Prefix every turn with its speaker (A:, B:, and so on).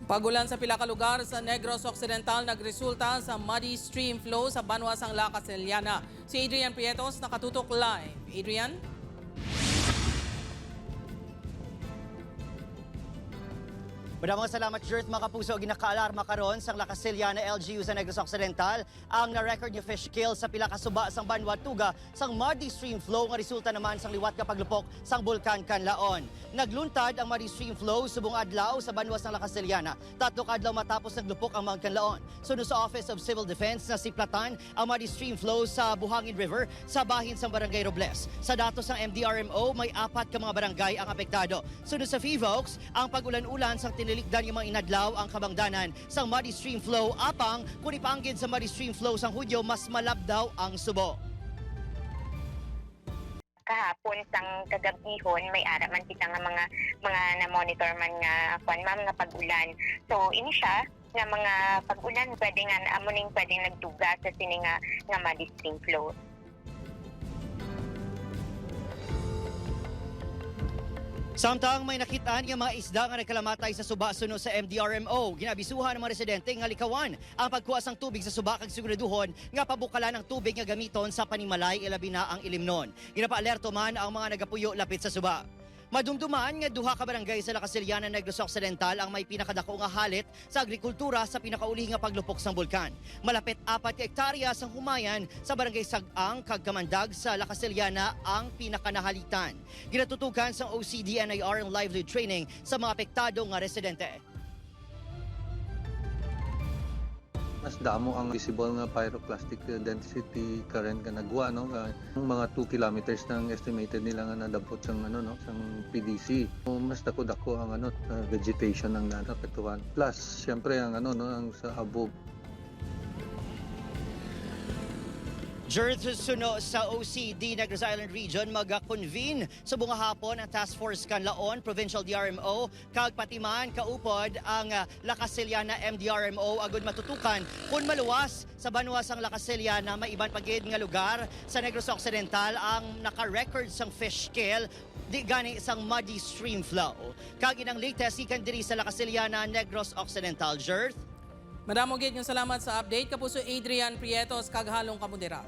A: Pagulan sa pila ka lugar sa Negros Occidental nagresulta sa muddy stream flow sa banwasang La Castellana. Si Adrian Prietos nakatutok live. Adrian?
B: Maraming salamat, Jert. Mga kapuso, ginakaalarma karon sa La Castellana LGU sa Negros Occidental ang na-record niya fish kill sa pila ka suba sang banwa tuga sang muddy stream flow nga resulta naman sang liwat nga paglupok sang bulkan Kanlaon. Nagluntad ang muddy stream flow subong adlaw sa banwa sang La Castellana. 3 adlaw matapos naglupok ang mga Kanlaon. Sunod sa Office of Civil Defense na siplatan ang muddy stream flow sa Buhangin River sa bahin sang Barangay Robles. Sa datos ng MDRMO, may 4 ka mga barangay ang apektado. Sunod sa FIVOX, ang pag-ulan-ulan sang nilikdan yung mga inadlaw ang kabangdanan sa muddy stream flow apang kung ipaanggid sa muddy stream flow sang Hudyo mas malabdaw ang subo.
C: Kahapon sang kagabihon may ara man kita nga mga na-monitor man nga mga pag-ulan. So ini siya nga mga pag-ulan pwede nga amuning pwedeng nagduga sa sini nga muddy stream flow.
B: Samtang may nakitaan nga mga isda nga nagkalamatay sa suba suno sa MDRMO, ginabisuhan ng mga residente nga likawan ang pagkuha sang tubig sa suba kag siguraduhon nga pabukalan ang tubig nga gamiton sa panimalay ilabi na ang ilimnon. Ginapaalerto man ang mga nagapuyo lapit sa suba. Madumduman nga 2 ka barangay sa La Castellana, Negros Occidental ang may pinakadako nga halit sa agrikultura sa pinakauli nga paglupok sang bulkan. Malapit 4 ka hektarya sang humayan sa barangay Sag-ang kag Kamandag sa La Castellana ang pinakanahalitan. Ginatutukan sang OCD-NIR ang livelihood training sa mga apektado nga residente.
D: Mas damo ang visible nga pyroclastic density current nga nagwa no mga 2 kilometers nang estimated nila nga nadabot sang sang PDC. Mas dako-dako ang vegetation ng naapektuhan. Plus syempre ang ang sa above.
B: Jert, suno sa OCD Negros Island Region mag-convene sa bunga hapon ang Task Force Kanlaon, Provincial DRMO, kag patiman kaupod ang La Castellana MDRMO agud matutukan kung maluwas sa banwasang La Castellana may iban pagid nga lugar sa Negros Occidental ang naka-record sang fish kill di gani sang muddy stream flow. Kag inang latest ikan diri sa La Castellana, Negros Occidental. Jert?
A: Madamo gid yung salamat sa update. Kapuso Adrian Prietos kag halong kamudera.